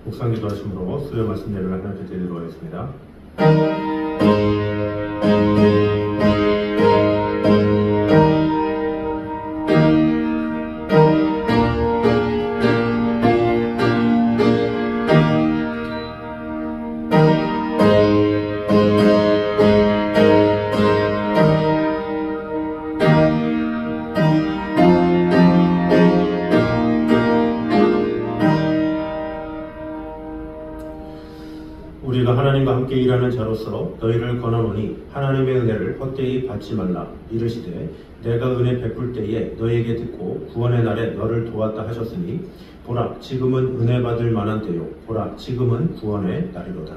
묵상 기도하심으로 수요 말씀 예배를 하나님께 드리도록 하겠습니다. 우리가 하나님과 함께 일하는 자로서 너희를 권하노니 하나님의 은혜를 헛되이 받지 말라. 이르시되 내가 은혜 베풀 때에 너희에게 듣고 구원의 날에 너를 도왔다 하셨으니 보라 지금은 은혜 받을 만한 때요 보라 지금은 구원의 날이로다.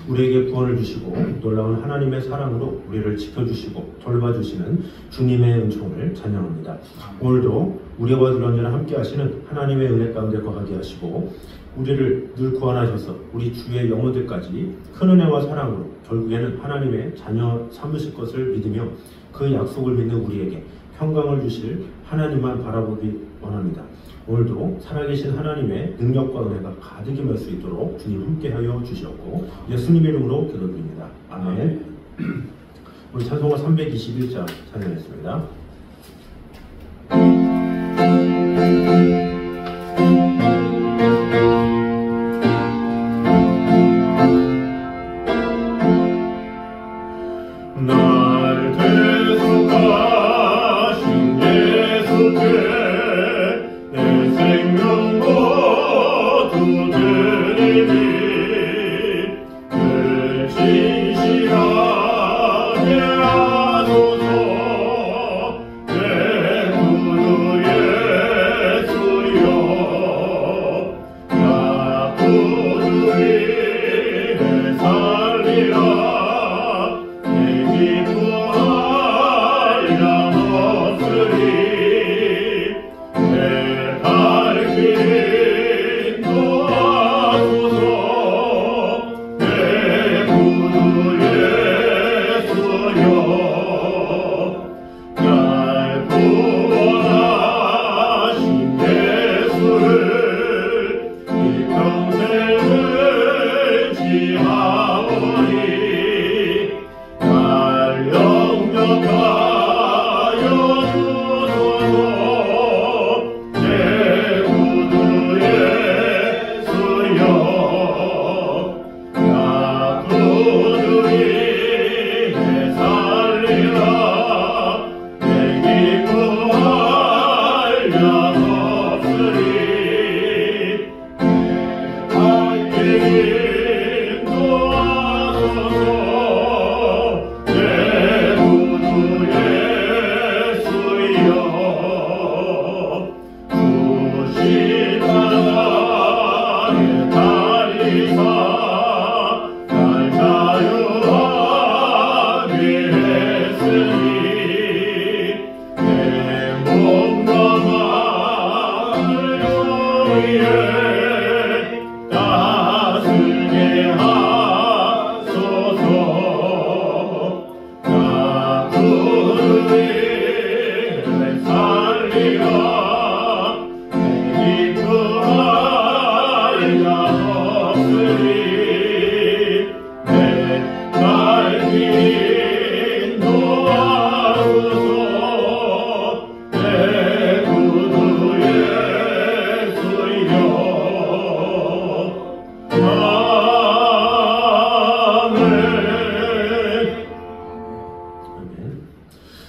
우리에게 구원을 주시고 놀라운 하나님의 사랑으로 우리를 지켜주시고 돌봐주시는 주님의 은총을 찬양합니다. 오늘도 우리와 늘 언제나 함께 하시는 하나님의 은혜 가운데 거하게 하시고 우리를 늘 구원하셔서 우리 주의 영혼들까지 큰 은혜와 사랑으로 결국에는 하나님의 자녀 삼으실 것을 믿으며 그 약속을 믿는 우리에게 평강을 주실 하나님만 바라보기 원합니다. 오늘도 살아계신 하나님의 능력과 은혜가 가득히 임할 수 있도록 주님 함께하여 주시옵고 예수님의 이름으로 기도드립니다. 아멘. 우리 찬송가 321장 찬양했습니다. 날 대속하신 예수께 내 생명 모두 드리니 늘 진실하게 하소서. 내 구주 예수여 나 구주 위에 살리라.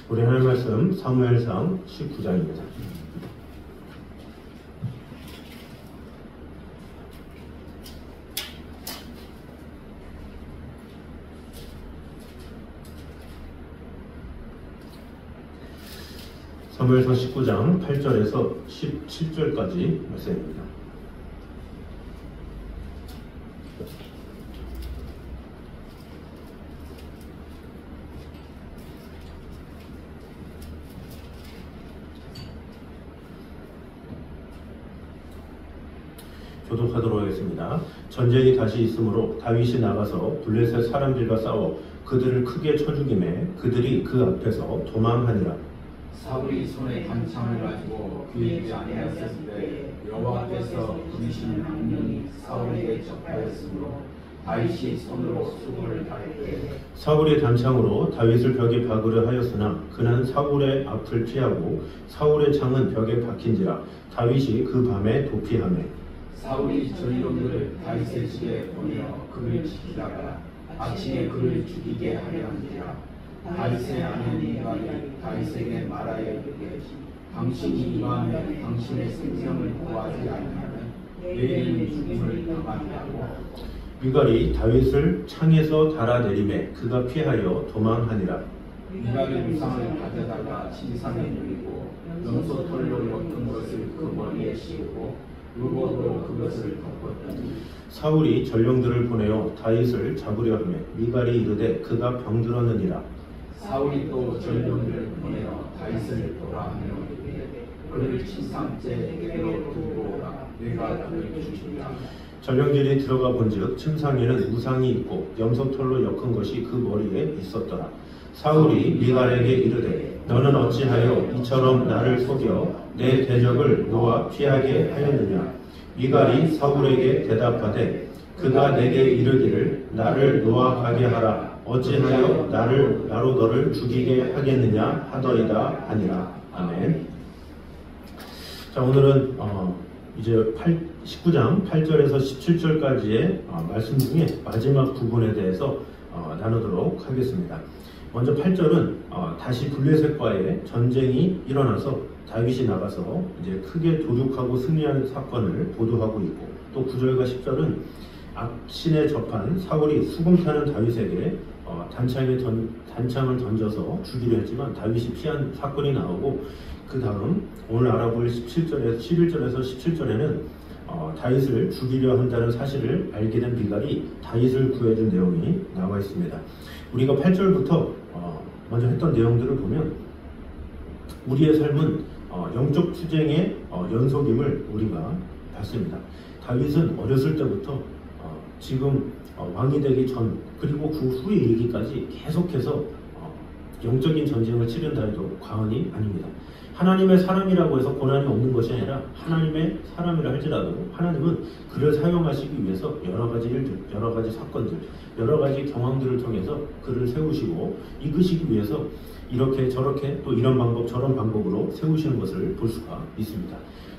우리 하나님 말씀 사무엘상 19장입니다. 사무엘상 19장 8절에서 17절까지 말씀입니다. 교독하도록 하겠습니다. 전쟁이 다시 있으므로 다윗이 나가서 블레셋 사람들과 싸워 그들을 크게 쳐 죽이매 그들이 그 앞에서 도망하니라. 사울이 손에 단창을 가지고 귀에 아니하였을 때 여호와께서 부르신 악령이 사울에게 접하였으므로 다윗이 손으로 수금을 다릴 때 사울이 단창으로 다윗을 벽에 박으려 하였으나 그는 사울의 앞을 피하고 사울의 창은 벽에 박힌지라 다윗이 그 밤에 도피하매 사울이 전령들을 다윗의 집에 보내어 그를 지키다가 아침에 그를 죽이게 하려 한지라 다윗의 아내 미갈이 다윗에게 말하여 이르되 당신이 이밤에 당신의 생명을 구하지 아니하면 내일은 죽임을 당하리라고. 미갈이 다윗을 창에서 달아내리매 그가 피하여 도망하니라. 미갈의 우상을 가져다가 진상에 누리고 염소털로 엮은 것을 그 머리에 씌우고 루버로 그것을 덮었더니 사울이 전령들을 보내어 다윗을 잡으려 하며 미갈이 이르되 그가 병들었느니라. 사울이 또 전령들을 보내어 다윗을 돌아하며 이르되 그를 침상째로 두고 오라. 내가 그를 죽이리라. 전령들이 들어가 본즉 침상에는 우상이 있고 염소털로 엮은 것이 그 머리에 있었더라. 사울이 미갈에게 이르되 너는 어찌하여 이처럼 나를 속여 내 대적을 놓아 피하게 하였느냐. 미갈이 사울에게 대답하되 그가 내게 이르기를 나를 놓아 가게 하라. 어찌하여 나로 너를 죽이게 하겠느냐 하더이다 하니라. 아멘. 자, 오늘은 이제 19장 8절에서 17절까지의 말씀 중에 마지막 부분에 대해서 나누도록 하겠습니다. 먼저 8절은 다시 블레셋과의 전쟁이 일어나서 다윗이 나가서 이제 크게 도륙하고 승리하는 사건을 보도하고 있고, 또 9절과 10절은 악신에 접한 사울이 수금 타는 다윗에게 단창을 던져서 죽이려 했지만 다윗이 피한 사건이 나오고, 그 다음 오늘 알아볼 11절에서 17절에는 다윗을 죽이려 한다는 사실을 알게 된 미갈이 다윗을 구해준 내용이 나와 있습니다. 우리가 8절부터 먼저 했던 내용들을 보면 우리의 삶은 영적 투쟁의 연속임을 우리가 봤습니다. 다윗은 어렸을 때부터 지금 왕이 되기 전, 그리고 그 후에 이르기까지 계속해서 영적인 전쟁을 치른다 해도 과언이 아닙니다. 하나님의 사람이라고 해서 고난이 없는 것이 아니라 하나님의 사람이라 할지라도 하나님은 그를 사용하시기 위해서 여러 가지 일들, 여러 가지 사건들, 여러 가지 경황들을 통해서 그를 세우시고 이끄시기 위해서 이렇게 저렇게 또 이런 방법 저런 방법으로 세우시는 것을 볼 수가 있습니다.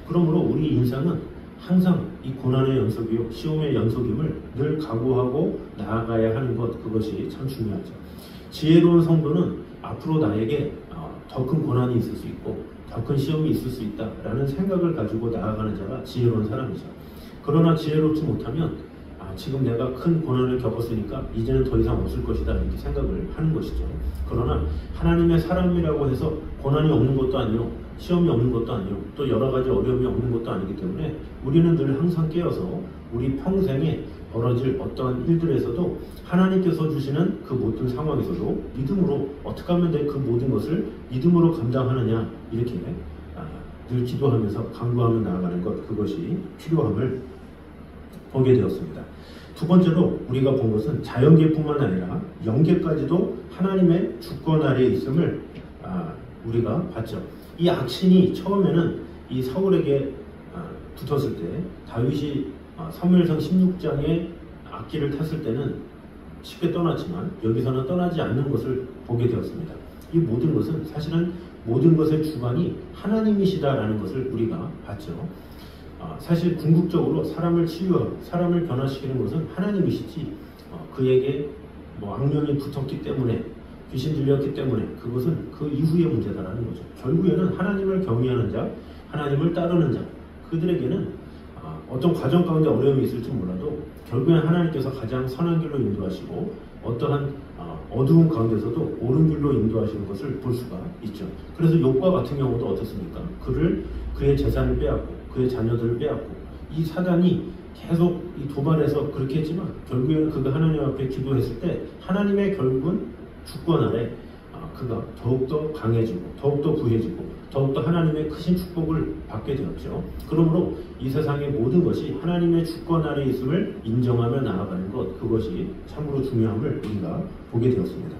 그러므로 우리 인생은 항상 이 고난의 연속이요 시험의 연속임을 늘 각오하고 나아가야 하는 것, 그것이 참 중요하죠. 지혜로운 성도는 앞으로 나에게 더 큰 고난이 있을 수 있고 더 큰 시험이 있을 수 있다라는 생각을 가지고 나아가는 자가 지혜로운 사람이죠. 그러나 지혜롭지 못하면 지금 내가 큰 고난을 겪었으니까 이제는 더 이상 없을 것이다 이렇게 생각을 하는 것이죠. 그러나 하나님의 사람이라고 해서 고난이 없는 것도 아니요 시험이 없는 것도 아니요 또 여러 가지 어려움이 없는 것도 아니기 때문에 우리는 늘 항상 깨어서 우리 평생에 벌어질 어떠한 일들에서도 하나님께서 주시는 그 모든 상황에서도 믿음으로 어떻게 하면 그 모든 것을 믿음으로 감당하느냐 이렇게 늘 기도하면서 간구하며 나아가는 것, 그것이 필요함을 보게 되었습니다. 두 번째로 우리가 본 것은 자연계뿐만 아니라 영계까지도 하나님의 주권 아래에 있음을 우리가 봤죠. 이 악신이 처음에는 이 사울에게 붙었을 때 다윗이 사무엘상 16장에 악기를 탔을 때는 쉽게 떠났지만 여기서는 떠나지 않는 것을 보게 되었습니다. 이 모든 것은 사실은 모든 것의 주관이 하나님이시다라는 것을 우리가 봤죠. 사실 궁극적으로 사람을 치유하고 사람을 변화시키는 것은 하나님이시지 그에게 악령이 붙었기 때문에 귀신 들렸기 때문에 그것은 그 이후의 문제다라는 거죠. 결국에는 하나님을 경외하는 자, 하나님을 따르는 자, 그들에게는 어떤 과정 가운데 어려움이 있을지 몰라도 결국엔 하나님께서 가장 선한 길로 인도하시고 어떠한 어두운 가운데서도 옳은 길로 인도하시는 것을 볼 수가 있죠. 그래서 욥과 같은 경우도 어떻습니까? 그의 재산을 빼앗고 그의 자녀들을 빼앗고 이 사단이 계속 이 도발해서 그렇게 했지만 결국에는 그가 하나님 앞에 기도했을 때 하나님의 결국은 주권 아래 그가 더욱더 강해지고 더욱더 구해지고 더욱더 하나님의 크신 축복을 받게 되었죠. 그러므로 이 세상의 모든 것이 하나님의 주권 아래 있음을 인정하며 나아가는 것, 그것이 참으로 중요함을 우리가 보게 되었습니다.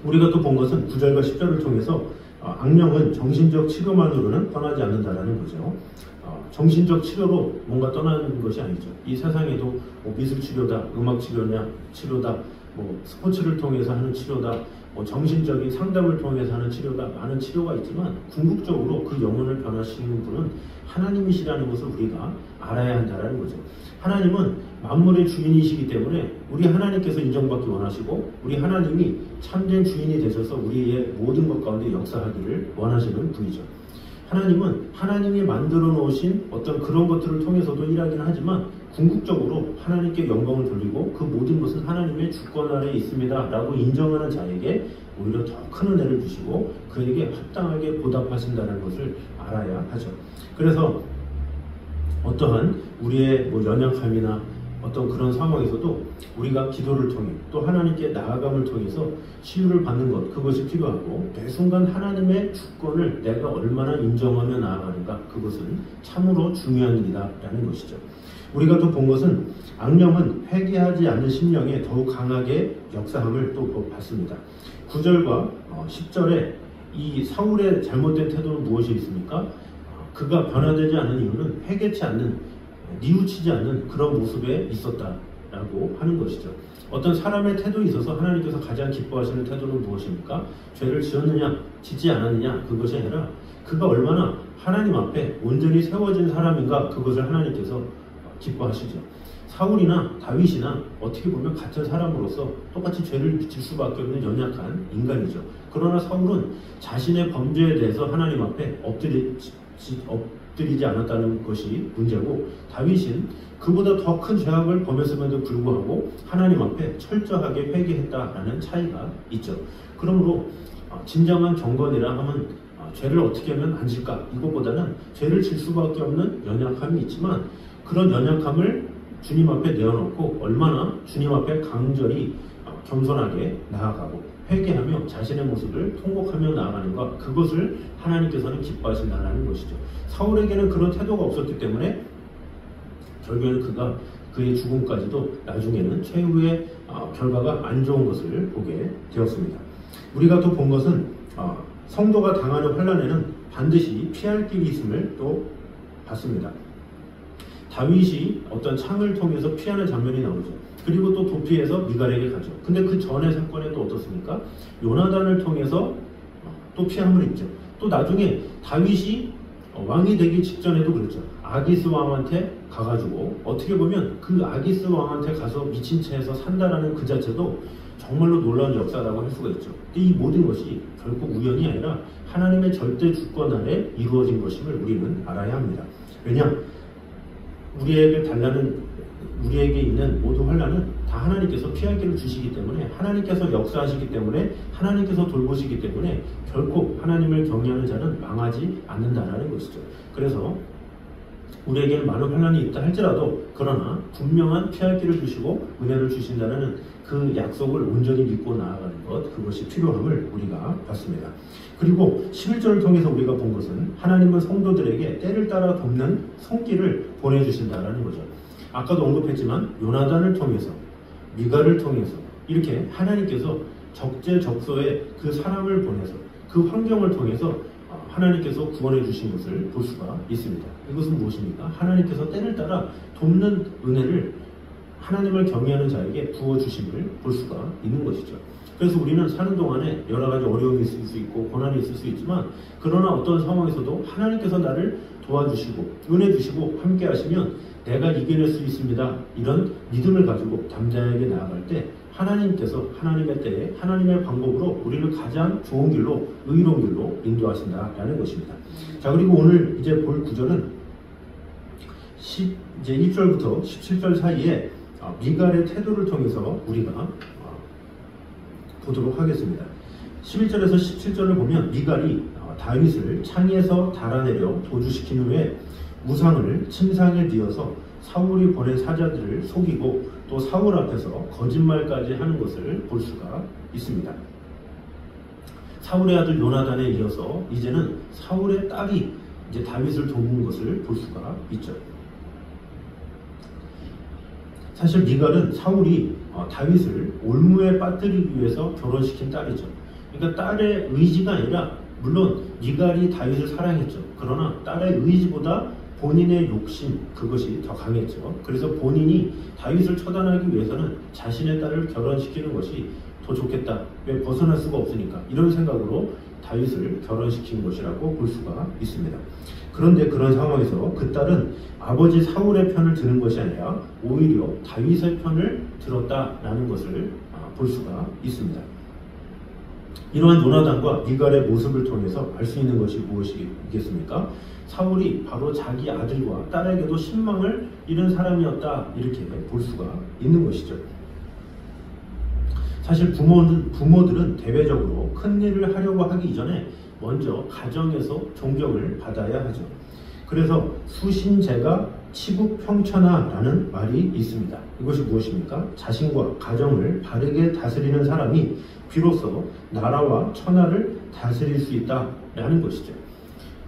우리가 또 본 것은 9절과 10절을 통해서 악령은 정신적 치료만으로는 떠나지 않는다라는 거죠. 정신적 치료로 뭔가 떠나는 것이 아니죠. 이 세상에도 뭐 미술 치료다, 음악 치료다, 뭐 스포츠를 통해서 하는 치료다, 뭐 정신적인 상담을 통해서 하는 치료다, 많은 치료가 있지만 궁극적으로 그 영혼을 변화시키는 분은 하나님이시라는 것을 우리가 알아야 한다는 거죠. 하나님은 만물의 주인이시기 때문에 우리 하나님께서 인정받기 원하시고 우리 하나님이 참된 주인이 되셔서 우리의 모든 것 가운데 역사하기를 원하시는 분이죠. 하나님은 하나님이 만들어 놓으신 어떤 그런 것들을 통해서도 일하긴 하지만 궁극적으로 하나님께 영광을 돌리고 그 모든 것은 하나님의 주권 아래에 있습니다 라고 인정하는 자에게 오히려 더 큰 은혜를 주시고 그에게 합당하게 보답하신다는 것을 알아야 하죠. 그래서 어떠한 우리의 뭐 연약함이나 어떤 그런 상황에서도 우리가 기도를 통해 또 하나님께 나아감을 통해서 치유를 받는 것, 그것이 필요하고 매 순간 하나님의 주권을 내가 얼마나 인정하며 나아가는가, 그것은 참으로 중요한 일이다 라는 것이죠. 우리가 또 본 것은 악령은 회개하지 않는 심령에 더욱 강하게 역사함을 또 봤습니다. 9절과 10절에 이 사울의 잘못된 태도는 무엇이 있습니까? 그가 변화되지 않는 이유는 회개치 않는, 뉘우치지 않는 그런 모습에 있었다라고 하는 것이죠. 어떤 사람의 태도에 있어서 하나님께서 가장 기뻐하시는 태도는 무엇입니까? 죄를 지었느냐, 짓지 않았느냐, 그것이 아니라 그가 얼마나 하나님 앞에 온전히 세워진 사람인가, 그것을 하나님께서 기뻐하시죠. 사울이나 다윗이나 어떻게 보면 같은 사람으로서 똑같이 죄를 질 수밖에 없는 연약한 인간이죠. 그러나 사울은 자신의 범죄에 대해서 하나님 앞에 엎드리지 않았다는 것이 문제고, 다윗은 그보다 더 큰 죄악을 범했음에도 불구하고 하나님 앞에 철저하게 회개했다라는 차이가 있죠. 그러므로 진정한 경건이라 하면 죄를 어떻게 하면 안 질까, 이것보다는 죄를 질 수밖에 없는 연약함이 있지만 그런 연약함을 주님 앞에 내어놓고 얼마나 주님 앞에 강절히 겸손하게 나아가고 회개하며 자신의 모습을 통곡하며 나아가는가, 그것을 하나님께서는 기뻐하신다는 것이죠. 사울에게는 그런 태도가 없었기 때문에 결국에는 그의 죽음까지도 나중에는 최후의 결과가 안 좋은 것을 보게 되었습니다. 우리가 또 본 것은 성도가 당하는 환난에는 반드시 피할 길이 있음을 또 봤습니다. 다윗이 어떤 창을 통해서 피하는 장면이 나오죠. 그리고 또 도피해서 미갈에게 가죠. 근데 그 전의 사건에 또 어떻습니까? 요나단을 통해서 또 피함을 입죠. 또 나중에 다윗이 왕이 되기 직전에도 그랬죠. 아기스 왕한테 가가지고 어떻게 보면 그 아기스 왕한테 가서 미친 채에서 산다라는 그 자체도 정말로 놀라운 역사라고 할 수가 있죠. 근데 이 모든 것이 결코 우연이 아니라 하나님의 절대 주권 아래 이루어진 것임을 우리는 알아야 합니다. 왜냐? 우리에게 있는 모든 환난은 다 하나님께서 피할 길을 주시기 때문에, 하나님께서 역사하시기 때문에, 하나님께서 돌보시기 때문에 결코 하나님을 경외하는 자는 망하지 않는다라는 것이죠. 그래서 우리에게는 많은 환난이 있다 할지라도 그러나 분명한 피할 길을 주시고 은혜를 주신다는 그 약속을 온전히 믿고 나아가는 것, 그것이 필요함을 우리가 봤습니다. 그리고 11절을 통해서 우리가 본 것은 하나님은 성도들에게 때를 따라 돕는 손길을 보내주신다라는 거죠. 아까도 언급했지만 요나단을 통해서, 미갈을 통해서 이렇게 하나님께서 적재적소에 그 사람을 보내서 그 환경을 통해서 하나님께서 구원해 주신 것을 볼 수가 있습니다. 이것은 무엇입니까? 하나님께서 때를 따라 돕는 은혜를 하나님을 경외하는 자에게 부어주심을 볼 수가 있는 것이죠. 그래서 우리는 사는 동안에 여러 가지 어려움이 있을 수 있고 고난이 있을 수 있지만, 그러나 어떤 상황에서도 하나님께서 나를 도와주시고 은혜 주시고 함께 하시면 내가 이겨낼 수 있습니다, 이런 믿음을 가지고 담대하게 나아갈 때 하나님께서 하나님의 때에 하나님의 방법으로 우리를 가장 좋은 길로, 의로운 길로 인도하신다라는 것입니다. 자, 그리고 오늘 이제 볼 구절은 이제 1절부터 17절 사이에 미갈의 태도를 통해서 우리가 보도록 하겠습니다. 11절에서 17절을 보면 미갈이 다윗을 창에서 달아내려 도주시킨 후에 우상을 침상에 뉘어서 사울이 보낸 사자들을 속이고 또 사울 앞에서 거짓말까지 하는 것을 볼 수가 있습니다. 사울의 아들 요나단에 이어서 이제는 사울의 딸이 이제 다윗을 돕는 것을 볼 수가 있죠. 사실 미갈은 사울이 다윗을 올무에 빠뜨리기 위해서 결혼시킨 딸이죠. 그러니까 딸의 의지가 아니라, 물론 미갈이 다윗을 사랑했죠. 그러나 딸의 의지보다 본인의 욕심, 그것이 더 강했죠. 그래서 본인이 다윗을 처단하기 위해서는 자신의 딸을 결혼시키는 것이 더 좋겠다. 왜 벗어날 수가 없으니까. 이런 생각으로 다윗을 결혼시킨 것이라고 볼 수가 있습니다. 그런데 그런 상황에서 그 딸은 아버지 사울의 편을 드는 것이 아니라 오히려 다윗의 편을 들었다라는 것을 볼 수가 있습니다. 이러한 요나단과 미갈의 모습을 통해서 알 수 있는 것이 무엇이겠습니까? 사울이 바로 자기 아들과 딸에게도 신망을 잃은 사람이었다, 이렇게 볼 수가 있는 것이죠. 사실 부모들은 대외적으로 큰 일을 하려고 하기 이전에 먼저 가정에서 존경을 받아야 하죠. 그래서 수신제가 치국평천하라는 말이 있습니다. 이것이 무엇입니까? 자신과 가정을 바르게 다스리는 사람이 비로소 나라와 천하를 다스릴 수 있다라는 것이죠.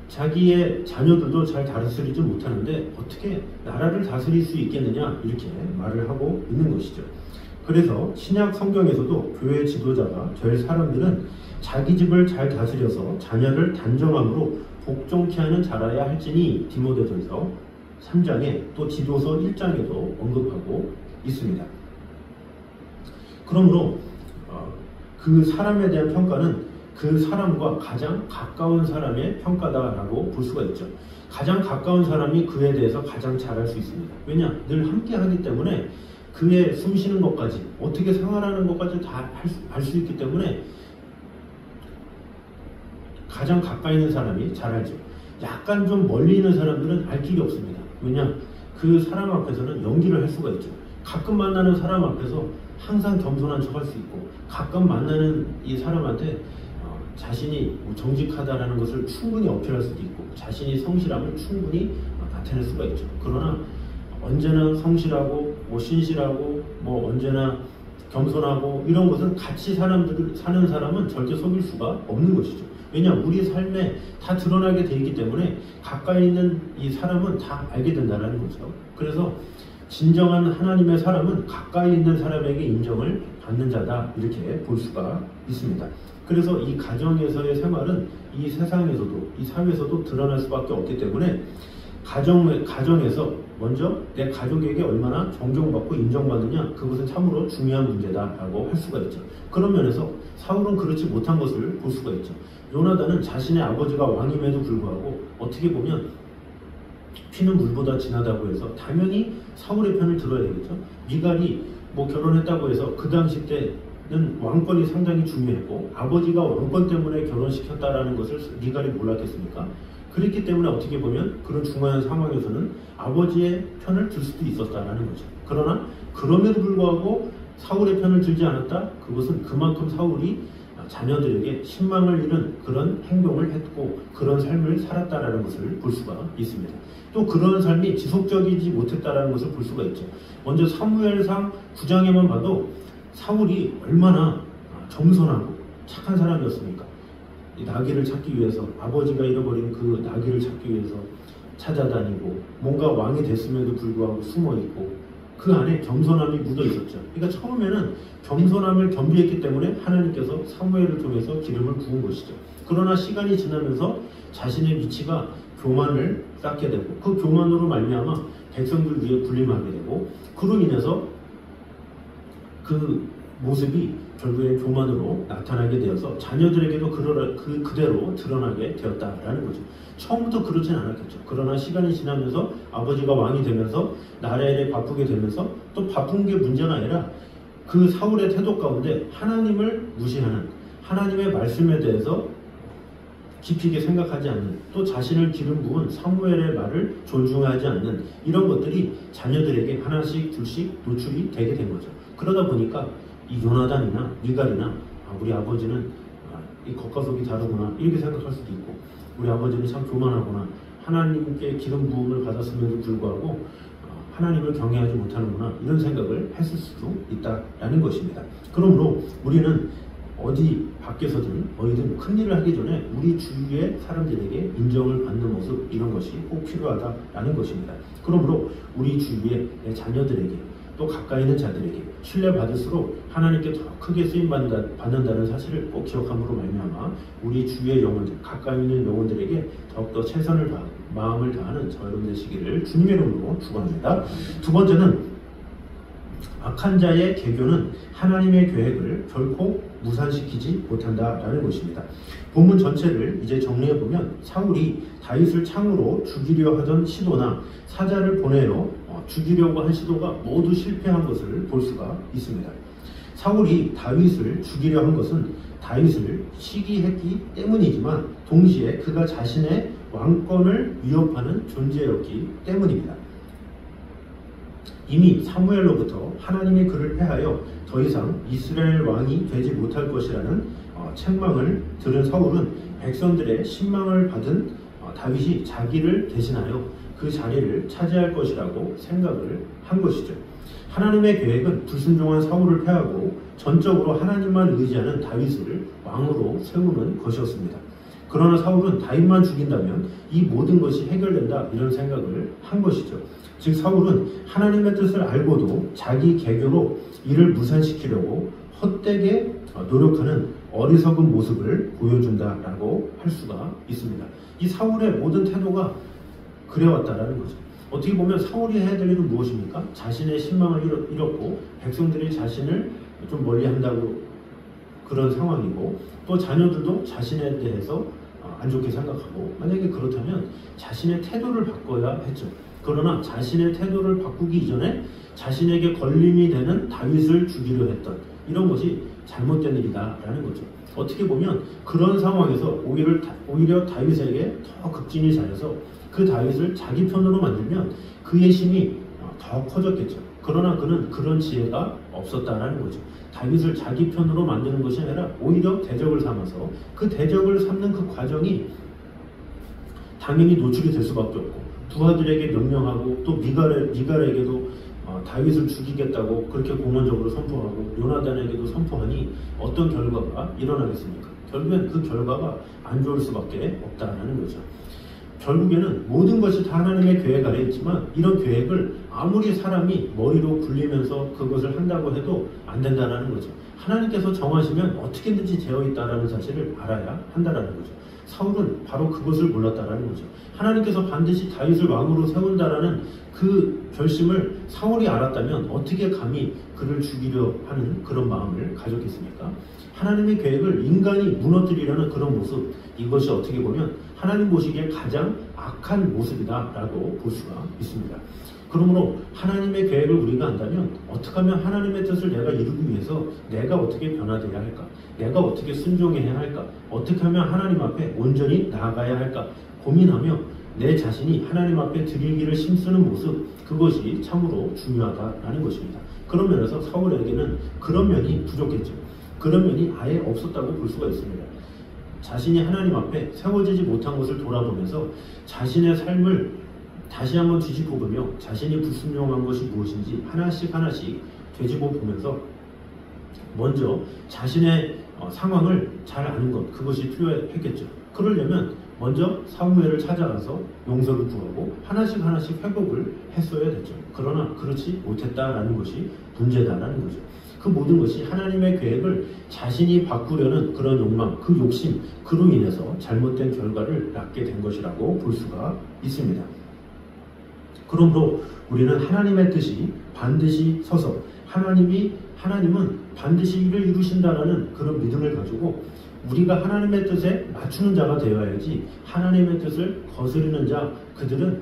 자기의 자녀들도 잘 다스리지 못하는데 어떻게 나라를 다스릴 수 있겠느냐, 이렇게 말을 하고 있는 것이죠. 그래서 신약 성경에서도 교회 지도자가 될 사람들은 자기 집을 잘 다스려서 자녀를 단정함으로 복종케 하는 자라야 할지니, 디모데전서 3장에 또 지도서 1장에도 언급하고 있습니다. 그러므로 그 사람에 대한 평가는 그 사람과 가장 가까운 사람의 평가다라고 볼 수가 있죠. 가장 가까운 사람이 그에 대해서 가장 잘할 수 있습니다. 왜냐? 늘 함께 하기 때문에 그의 숨쉬는 것까지, 어떻게 생활하는 것까지 다 알 수 있기 때문에 가장 가까이 있는 사람이 잘 알죠. 약간 좀 멀리 있는 사람들은 알 길이 없습니다. 왜냐? 그 사람 앞에서는 연기를 할 수가 있죠. 가끔 만나는 사람 앞에서 항상 겸손한 척 할 수 있고, 가끔 만나는 이 사람한테 자신이 정직하다라는 것을 충분히 어필할 수도 있고, 자신이 성실함을 충분히 나타낼 수가 있죠. 그러나 언제나 성실하고 신실하고 언제나 겸손하고 이런 것은 같이 사는 사람은 절대 속일 수가 없는 것이죠. 왜냐? 우리 삶에 다 드러나게 되어 있기 때문에 가까이 있는 이 사람은 다 알게 된다는 거죠. 그래서 진정한 하나님의 사람은 가까이 있는 사람에게 인정을 받는 자다, 이렇게 볼 수가 있습니다. 그래서 이 가정에서의 생활은 이 세상에서도, 이 사회에서도 드러날 수밖에 없기 때문에 가정에서 먼저 내 가족에게 얼마나 존경받고 인정받느냐, 그것은 참으로 중요한 문제다라고 할 수가 있죠. 그런 면에서 사울은 그렇지 못한 것을 볼 수가 있죠. 요나단은 자신의 아버지가 왕임에도 불구하고 어떻게 보면 피는 물보다 진하다고 해서 당연히 사울의 편을 들어야 되겠죠. 미갈이 결혼했다고 해서 그 당시 때는 왕권이 상당히 중요했고, 아버지가 왕권 때문에 결혼시켰다라는 것을 미갈이 몰랐겠습니까? 그렇기 때문에 어떻게 보면 그런 중요한 상황에서는 아버지의 편을 들 수도 있었다라는 거죠. 그러나 그럼에도 불구하고 사울의 편을 들지 않았다? 그것은 그만큼 사울이 자녀들에게 신망을 잃은 그런 행동을 했고, 그런 삶을 살았다라는 것을 볼 수가 있습니다. 또 그런 삶이 지속적이지 못했다라는 것을 볼 수가 있죠. 먼저 사무엘상 9장에만 봐도 사울이 얼마나 겸손하고 착한 사람이었습니까? 이 나귀를 찾기 위해서, 아버지가 잃어버린 그 나귀를 찾기 위해서 찾아다니고, 뭔가 왕이 됐음에도 불구하고 숨어있고, 그 안에 겸손함이 묻어 있었죠. 그러니까 처음에는 겸손함을 겸비했기 때문에 하나님께서 사무엘을 통해서 기름을 부은 것이죠. 그러나 시간이 지나면서 자신의 위치가 교만을 쌓게 되고, 그 교만으로 말미암아 백성들 위에 군림하게 되고, 그로 인해서 그 모습이 결국에 교만으로 나타나게 되어서 자녀들에게도 그대로 드러나게 되었다라는 거죠. 처음부터 그렇진 않았겠죠. 그러나 시간이 지나면서 아버지가 왕이 되면서 나라에 바쁘게 되면서, 또 바쁜 게 문제가 아니라 그 사울의 태도 가운데 하나님을 무시하는, 하나님의 말씀에 대해서 깊이 있게 생각하지 않는, 또 자신을 기름 부은 사무엘의 말을 존중하지 않는, 이런 것들이 자녀들에게 하나씩 둘씩 노출이 되게 된 거죠. 그러다 보니까 이 요나단이나 미갈이나 우리 아버지는 이 겉과 속이 다르구나, 이렇게 생각할 수도 있고, 우리 아버지는 참 교만하구나, 하나님께 기름 부음을 받았음에도 불구하고 하나님을 경외하지 못하는구나, 이런 생각을 했을 수도 있다라는 것입니다. 그러므로 우리는 어디 밖에서든 어디든 큰 일을 하기 전에 우리 주위의 사람들에게 인정을 받는 모습, 이런 것이 꼭 필요하다라는 것입니다. 그러므로 우리 주위의 내 자녀들에게, 또 가까이 있는 자들에게 신뢰받을수록 하나님께 더 크게 쓰임받는다는 사실을 꼭 기억함으로 말미암아 우리 주위의 영혼들, 가까이 있는 영혼들에게 더욱더 최선을 다하고 마음을 다하는 저 여러분 되시기를 주님의 이름으로 축원합니다. 두 번째는 악한 자의 계교는 하나님의 계획을 결코 무산시키지 못한다라는 것입니다. 본문 전체를 이제 정리해보면 사울이 다윗을 창으로 죽이려 하던 시도나 사자를 보내어 죽이려고 한 시도가 모두 실패한 것을 볼 수가 있습니다. 사울이 다윗을 죽이려 한 것은 다윗을 시기했기 때문이지만 동시에 그가 자신의 왕권을 위협하는 존재였기 때문입니다. 이미 사무엘로부터 하나님이 그를 패하여 더 이상 이스라엘 왕이 되지 못할 것이라는 책망을 들은 사울은 백성들의 신망을 받은 다윗이 자기를 대신하여 그 자리를 차지할 것이라고 생각을 한 것이죠. 하나님의 계획은 불순종한 사울을 패하고 전적으로 하나님만 의지하는 다윗을 왕으로 세우는 것이었습니다. 그러나 사울은 다윗만 죽인다면 이 모든 것이 해결된다 이런 생각을 한 것이죠. 즉 사울은 하나님의 뜻을 알고도 자기 계교로 이를 무산시키려고 헛되게 노력하는 어리석은 모습을 보여준다라고 할 수가 있습니다. 이 사울의 모든 태도가 그래왔다라는 거죠. 어떻게 보면 사울이 해야 될 일은 무엇입니까? 자신의 신망을 잃었고 백성들이 자신을 좀 멀리한다고 그런 상황이고 또 자녀들도 자신에 대해서 안 좋게 생각하고 만약에 그렇다면 자신의 태도를 바꿔야 했죠. 그러나 자신의 태도를 바꾸기 이전에 자신에게 걸림이 되는 다윗을 죽이려 했던 이런 것이 잘못된 일이다라는 거죠. 어떻게 보면 그런 상황에서 오히려 다윗에게 더 극진히 잘해서 그 다윗을 자기 편으로 만들면 그의 힘이 더 커졌겠죠. 그러나 그는 그런 지혜가 없었다라는 거죠. 다윗을 자기 편으로 만드는 것이 아니라 오히려 대적을 삼아서 그 대적을 삼는 그 과정이 당연히 노출이 될 수밖에 없고 두 아들에게 명령하고 또 미갈에게도 다윗을 죽이겠다고 그렇게 공언적으로 선포하고 요나단에게도 선포하니 어떤 결과가 일어나겠습니까? 결국엔 그 결과가 안 좋을 수밖에 없다는 거죠. 결국에는 모든 것이 다 하나님의 계획 아래 있지만 이런 계획을 아무리 사람이 머리로 굴리면서 그것을 한다고 해도 안 된다는 거죠. 하나님께서 정하시면 어떻게든지 되어 있다는 사실을 알아야 한다는 거죠. 사울은 바로 그것을 몰랐다는 거죠. 하나님께서 반드시 다윗을 왕으로 세운다라는 그 결심을 사울이 알았다면 어떻게 감히 그를 죽이려 하는 그런 마음을 가졌겠습니까? 하나님의 계획을 인간이 무너뜨리려는 그런 모습, 이것이 어떻게 보면 하나님 보시기에 가장 악한 모습이다라고 볼 수가 있습니다. 그러므로 하나님의 계획을 우리가 안다면 어떻게 하면 하나님의 뜻을 내가 이루기 위해서 내가 어떻게 변화되어야 할까? 내가 어떻게 순종해야 할까? 어떻게 하면 하나님 앞에 온전히 나아가야 할까? 고민하며 내 자신이 하나님 앞에 드리기를 힘쓰는 모습, 그것이 참으로 중요하다라는 것입니다. 그런 면에서 사울에게는 그런 면이 부족했죠. 그런 면이 아예 없었다고 볼 수가 있습니다. 자신이 하나님 앞에 세워지지 못한 것을 돌아보면서 자신의 삶을 다시 한번 뒤집어 보며 자신이 불순종한 것이 무엇인지 하나씩 되짚어 보면서 먼저 자신의 상황을 잘 아는 것, 그것이 필요했겠죠. 그러려면 먼저 사무엘을 찾아가서 용서를 구하고 하나씩 회복을 했어야 됐죠. 그러나 그렇지 못했다라는 것이 문제다라는 거죠. 그 모든 것이 하나님의 계획을 자신이 바꾸려는 그런 욕망, 그 욕심, 그로 인해서 잘못된 결과를 낳게 된 것이라고 볼 수가 있습니다. 그러므로 우리는 하나님의 뜻이 반드시 서서 하나님은 반드시 이를 이루신다라는 그런 믿음을 가지고 우리가 하나님의 뜻에 맞추는 자가 되어야지 하나님의 뜻을 거스르는 자, 그들은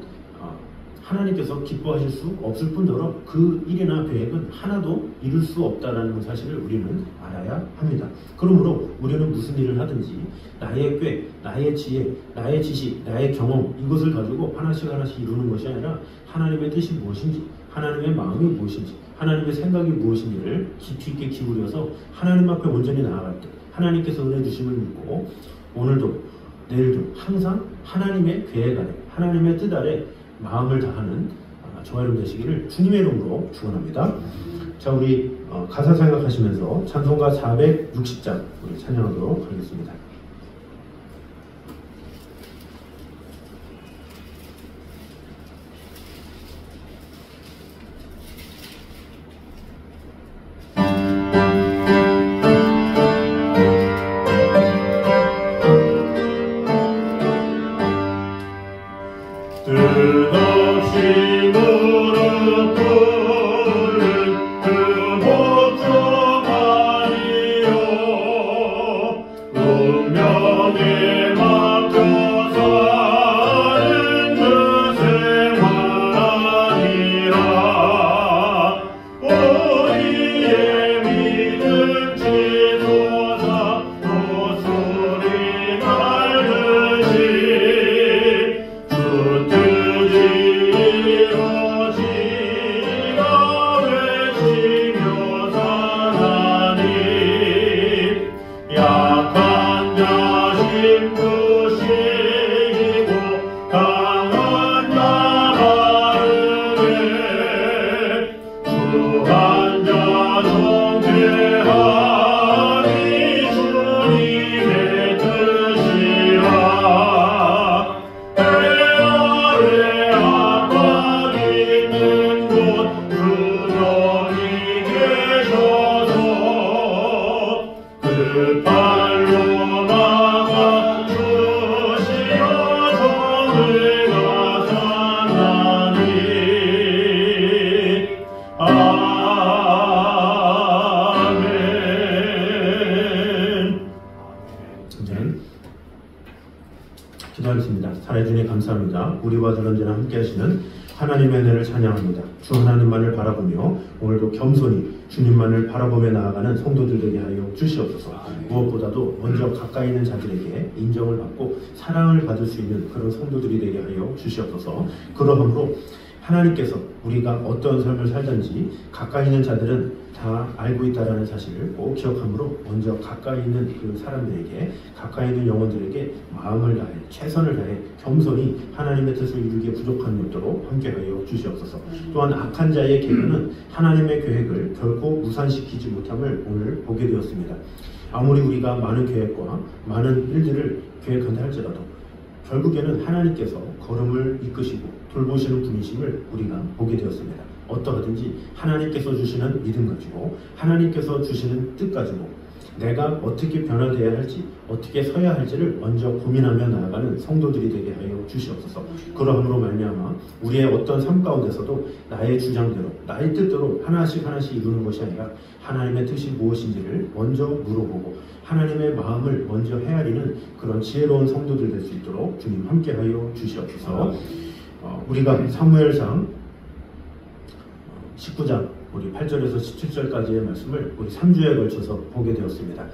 하나님께서 기뻐하실 수 없을 뿐더러 그 일이나 계획은 하나도 이룰 수 없다는 사실을 우리는 알아야 합니다. 그러므로 우리는 무슨 일을 하든지 나의 꾀, 나의 지혜, 나의 지식, 나의 경험, 이것을 가지고 하나씩 이루는 것이 아니라 하나님의 뜻이 무엇인지, 하나님의 마음이 무엇인지, 하나님의 생각이 무엇인지를 깊이 있게 기울여서 하나님 앞에 온전히 나아갈 때 하나님께서 은혜 주심을 믿고 오늘도 내일도 항상 하나님의 계획 아래, 하나님의 뜻 아래 마음을 다하는 저와 여러분 되시기를 주님의 이름으로 축원합니다. 자, 우리 가사 생각하시면서 찬송가 460장 우리 찬양하도록 하겠습니다. 주한 자 정죄하니 주님의 뜻이라 내 아래 압박 있는 곳 주정이 계셔서 그 발로 막아주시어 정의가 산나니 아멘. 기도하겠습니다. 살아주니 감사합니다. 우리와 늘 언제나 함께 하시는 하나님의 은혜를 찬양합니다. 주 하나님만을 바라보며 오늘도 겸손히 주님만을 바라보며 나아가는 성도들 되게 하여 주시옵소서. 무엇보다도 먼저 가까이 있는 자들에게 인정을 받고 사랑을 받을 수 있는 그런 성도들이 되게 하여 주시옵소서. 그러함으로 하나님께서 우리가 어떤 삶을 살든지 가까이 있는 자들은 다 알고 있다는 사실을 꼭 기억하므로 먼저 가까이 있는 그 사람들에게, 가까이 있는 영혼들에게 마음을 다해 최선을 다해 겸손히 하나님의 뜻을 이루기에 부족함이 없도록 함께하여 주시옵소서. 또한 악한 자의 계획은 하나님의 계획을 결코 무산시키지 못함을 오늘 보게 되었습니다. 아무리 우리가 많은 계획과 많은 일들을 계획한다 할지라도 결국에는 하나님께서 걸음을 이끄시고 돌보시는 분이심을 우리가 보게 되었습니다. 어떠하든지 하나님께서 주시는 믿음 가지고 하나님께서 주시는 뜻 가지고 내가 어떻게 변화되어야 할지 어떻게 서야 할지를 먼저 고민하며 나아가는 성도들이 되게 하여 주시옵소서. 그러함으로 말미암아 우리의 어떤 삶 가운데서도 나의 주장대로 나의 뜻대로 하나씩 이루는 것이 아니라 하나님의 뜻이 무엇인지를 먼저 물어보고 하나님의 마음을 먼저 헤아리는 그런 지혜로운 성도들 될 수 있도록 주님 함께하여 주시옵소서. 우리가 사무엘상 19장 우리 8절에서 17절까지의 말씀을 우리 3주에 걸쳐서 보게 되었습니다.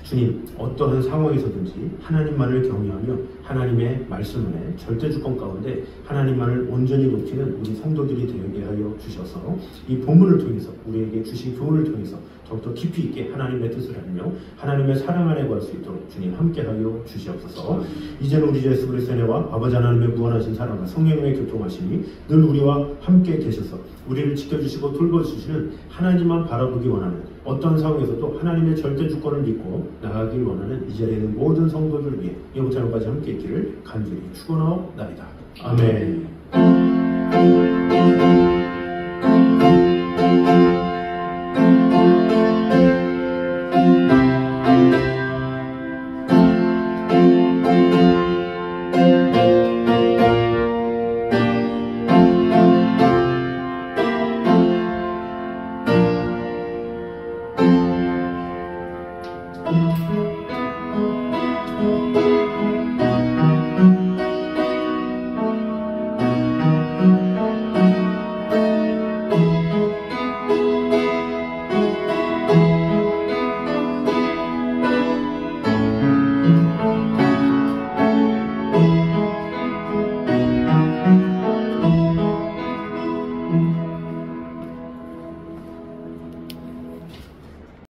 주님, 어떠한 상황에서든지 하나님만을 경외하며 하나님의 말씀 안에 절대 주권 가운데 하나님만을 온전히 높이는 우리 성도들이 되게 하여 주셔서 이 본문을 통해서 우리에게 주신 교훈을 통해서 더욱더 깊이 있게 하나님의 뜻을 알며 하나님의 사랑 안에 구할 수 있도록 주님 함께하여 주시옵소서. 이제는 우리 주 예수 그리스도의 은혜와 아버지 하나님의 무한하신 사랑과 성령님의 교통하심이 늘 우리와 함께 계셔서 우리를 지켜주시고 돌봐주시는 하나님만 바라보기 원하는 어떤 상황에서도 하나님의 절대 주권을 믿고 나아가길 원하는 이 자리에 있는 모든 성도들을 위해 이부터 영까지 함께 있기를 간절히 축원하옵나이다. 아멘.